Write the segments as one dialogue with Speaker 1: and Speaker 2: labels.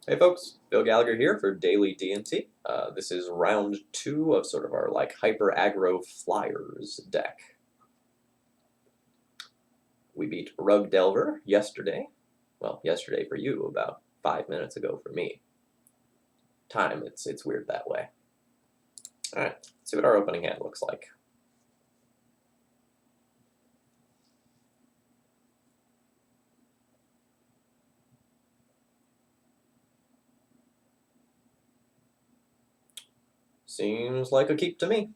Speaker 1: Hey folks, Bill Gallagher here for Daily D&T. This is round 2 of sort of our like hyper aggro flyers deck. We beat Rug Delver yesterday. Well, yesterday for you, about 5 minutes ago for me. Time, it's weird that way. Alright, let's see what our opening hand looks like. Seems like a keep to me.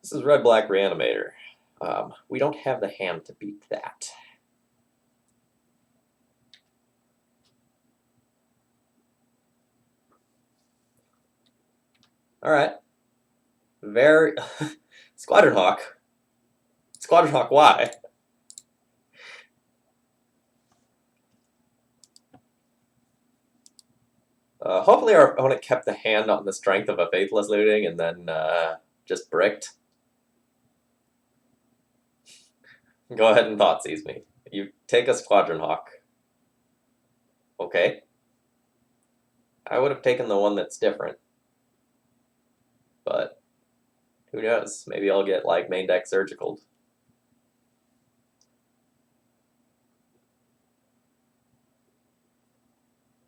Speaker 1: This is red-black Reanimator. We don't have the hand to beat that. Alright. Very... Squadron Hawk. Squadron Hawk, why? Hopefully our opponent kept the hand on the strength of a Faithless Looting and then just bricked. Go ahead and Thoughtseize me. You take a Squadron Hawk. Okay. I would have taken the one that's different. But who knows? Maybe I'll get like main deck surgicaled.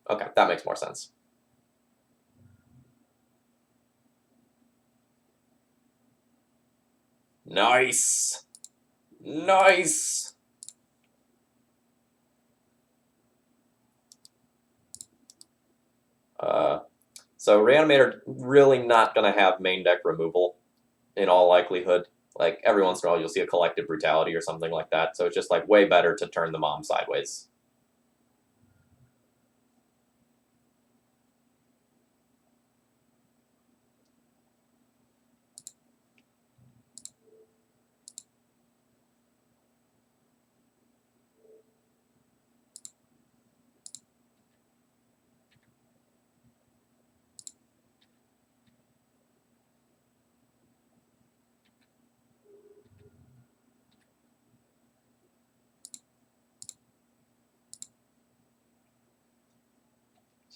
Speaker 1: Okay, that makes more sense. Nice! Nice! So Reanimator really not going to have main deck removal in all likelihood. Like every once in a while you'll see a Collective Brutality or something like that. So it's just like way better to turn the mom sideways.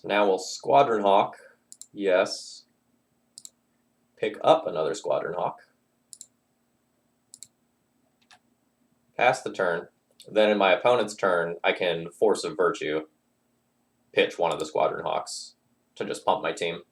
Speaker 1: So now we'll Squadron Hawk. Yes. Pick up another Squadron Hawk. Pass the turn. Then in my opponent's turn, I can Force of Virtue, pitch one of the Squadron Hawks to just pump my team.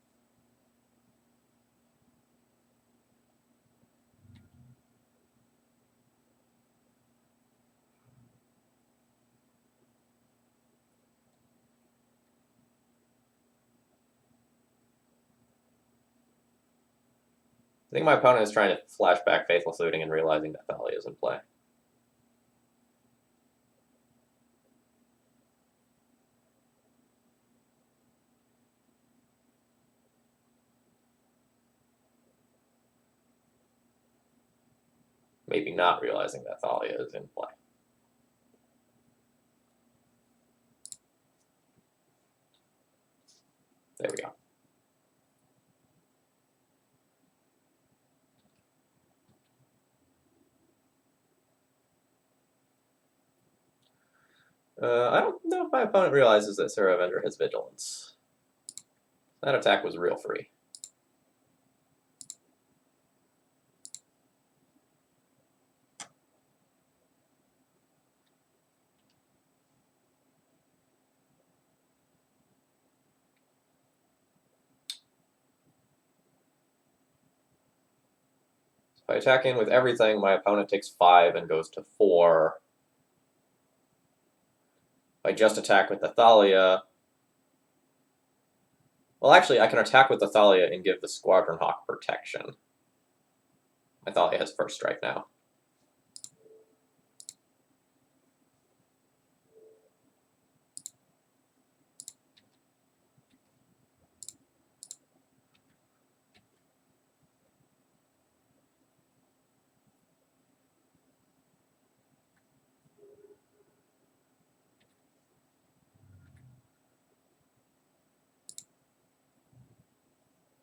Speaker 1: I think my opponent is trying to flash back Faithless Looting and realizing that Thalia is in play. Maybe not realizing that Thalia is in play. There we go. I don't know if my opponent realizes that Sarah Avenger has Vigilance. That attack was real free. If I attack in with everything, my opponent takes 5 and goes to 4. If I just attack with the Thalia... Well, actually, I can attack with the Thalia and give the Squadron Hawk protection. My Thalia has first strike now.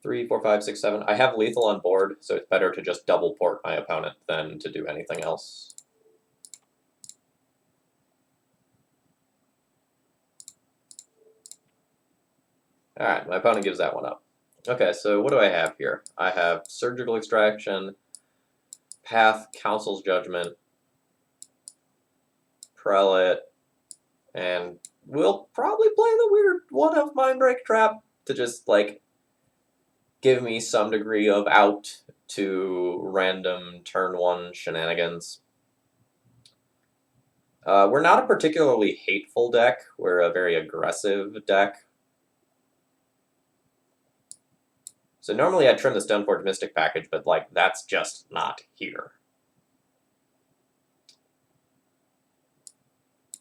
Speaker 1: 3, 4, 5, 6, 7. I have lethal on board, so it's better to just double port my opponent than to do anything else. Alright, my opponent gives that one up. Okay, so what do I have here? I have Surgical Extraction, Path, Council's Judgment, Prelate, and we'll probably play the weird one of Mindbreak Trap to just, like, give me some degree of out to random turn 1 shenanigans. We're not a particularly hateful deck. We're a very aggressive deck. So normally I trim the Stoneforge Mystic package, but, like, that's just not here.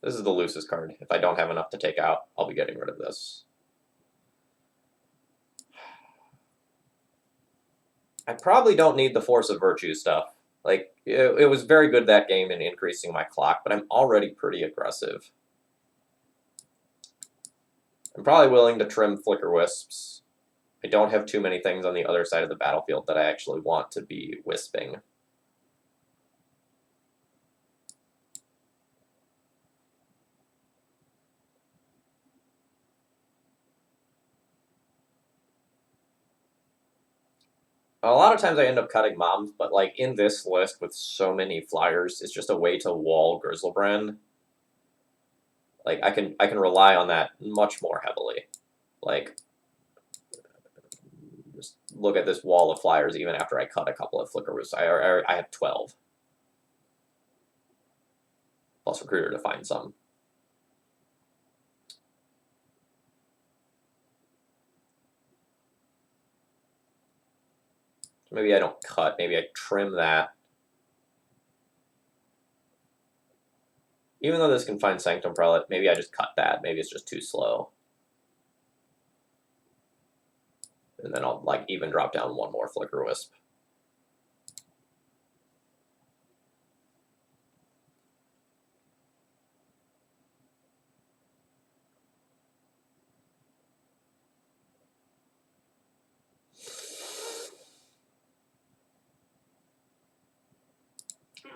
Speaker 1: This is the loosest card. If I don't have enough to take out, I'll be getting rid of this. I probably don't need the Force of Virtue stuff. Like, it was very good that game in increasing my clock, but I'm already pretty aggressive. I'm probably willing to trim Flicker Wisps. I don't have too many things on the other side of the battlefield that I actually want to be wisping. A lot of times I end up cutting Moms, but, like, in this list with so many flyers, it's just a way to wall Grizzlebrand. Like, I can rely on that much more heavily. Like, just look at this wall of flyers even after I cut a couple of Flicker Wisps. I have 12. Plus Recruiter to find some. So maybe I don't cut. Maybe I trim that. Even though this can find Sanctum Prelate, maybe I just cut that. Maybe it's just too slow. And then I'll, like, even drop down one more Flicker Wisp.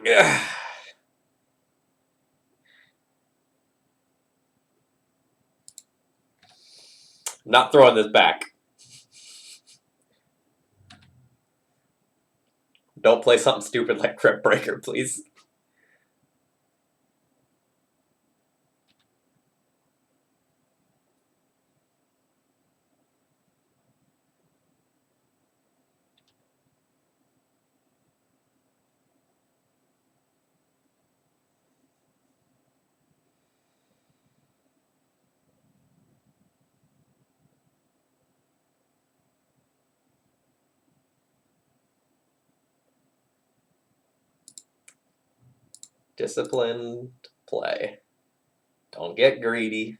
Speaker 1: Yeah. Not throwing this back. Don't play something stupid like Crypt Breaker, please. Disciplined play. Don't get greedy.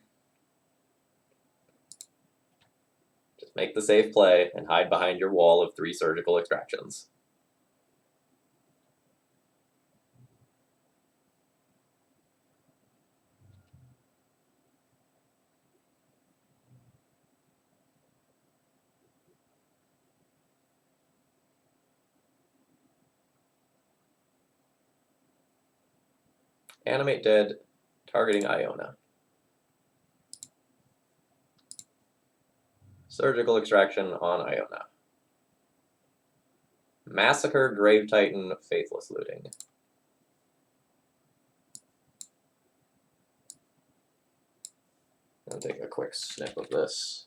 Speaker 1: Just make the safe play and hide behind your wall of 3 surgical extractions. Animate Dead, targeting Iona. Surgical Extraction on Iona. Massacre, Grave Titan, Faithless Looting. I'm gonna take a quick snip of this.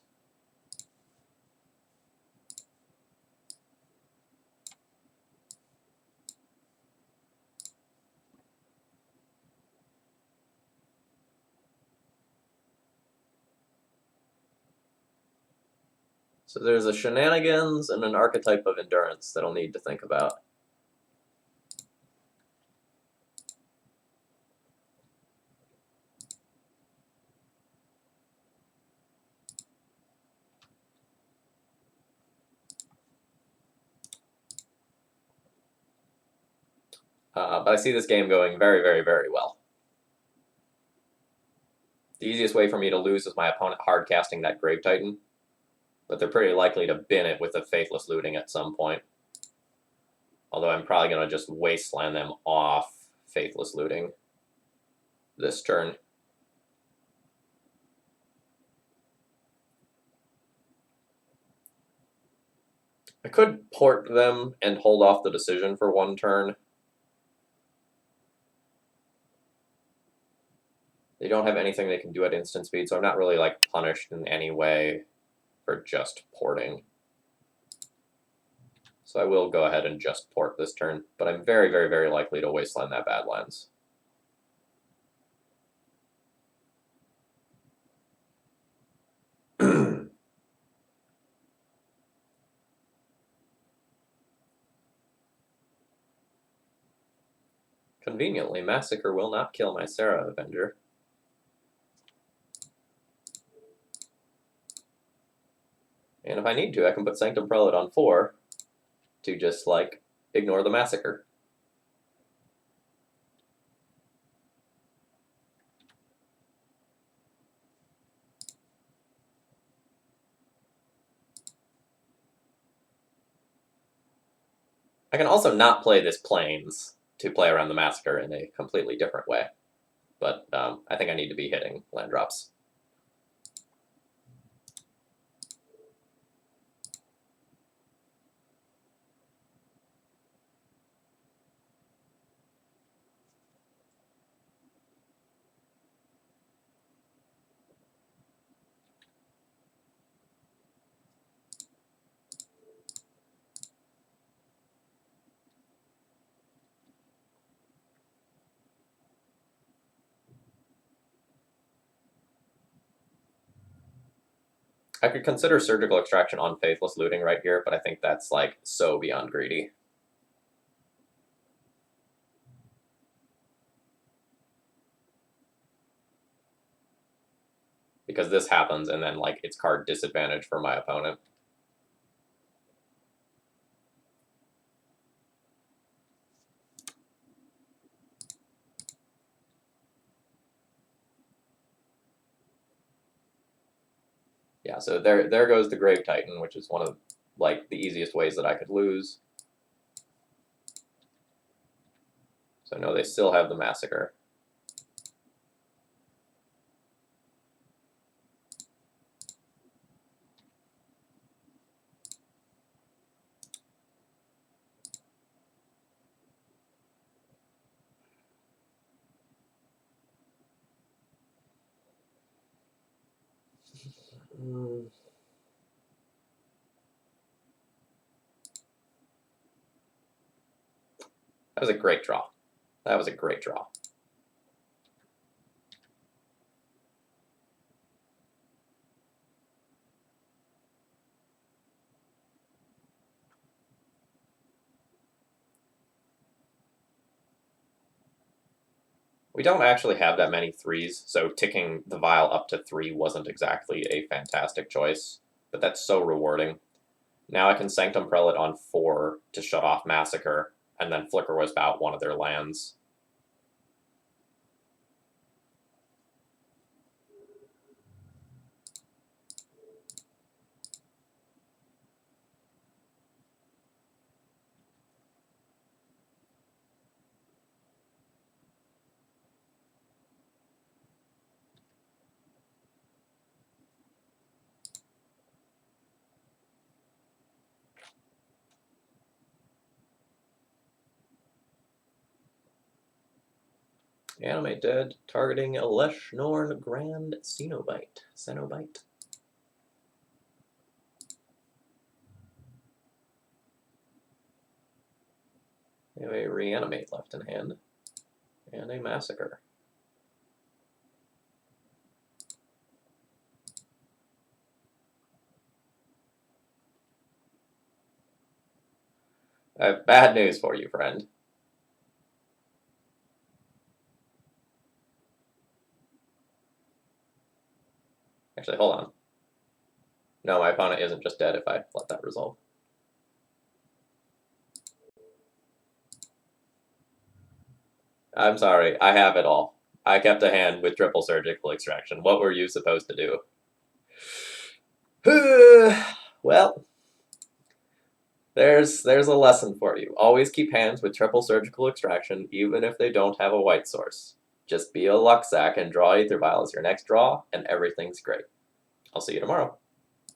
Speaker 1: So there's a Shenanigans and an Archetype of Endurance that I'll need to think about. But I see this game going very, very, very well. The easiest way for me to lose is my opponent hard casting that Grave Titan. but they're pretty likely to bin it with a Faithless Looting at some point. Although I'm probably going to just Wasteland them off Faithless Looting this turn. I could port them and hold off the decision for one turn. They don't have anything they can do at instant speed, so I'm not really like punished in any way for just porting. So I will go ahead and just port this turn, but I'm very, very, very likely to Wasteland that Badlands. Conveniently, Massacre will not kill my Sarah Avenger. And if I need to, I can put Sanctum Prelate on 4 to just, like, ignore the Massacre. I can also not play this Plains to play around the Massacre in a completely different way. But I think I need to be hitting land drops. I could consider Surgical Extraction on Faithless Looting right here, but I think that's, like, so beyond greedy. Because this happens, and then, like, it's card disadvantage for my opponent. Yeah, so there goes the Grave Titan, which is one of, like, the easiest ways that I could lose. So no, they still have the Massacre. That was a great draw. That was a great draw. We don't actually have that many 3s, so ticking the vial up to 3 wasn't exactly a fantastic choice, but that's so rewarding. Now I can Sanctum Prelate on 4 to shut off Massacre, and then Flicker Wisp out one of their lands. Animate Dead, targeting a Leshnorn Grand Cenobite. They have a Reanimate left in hand, and a Massacre. I have bad news for you, friend. Actually, hold on. No, my opponent isn't just dead if I let that resolve. I'm sorry, I have it all. I kept a hand with triple surgical extraction. What were you supposed to do? Well, there's a lesson for you. Always keep hands with triple surgical extraction, even if they don't have a white source. Just be a luck sack and draw Aether Vial as your next draw, and everything's great. I'll see you tomorrow.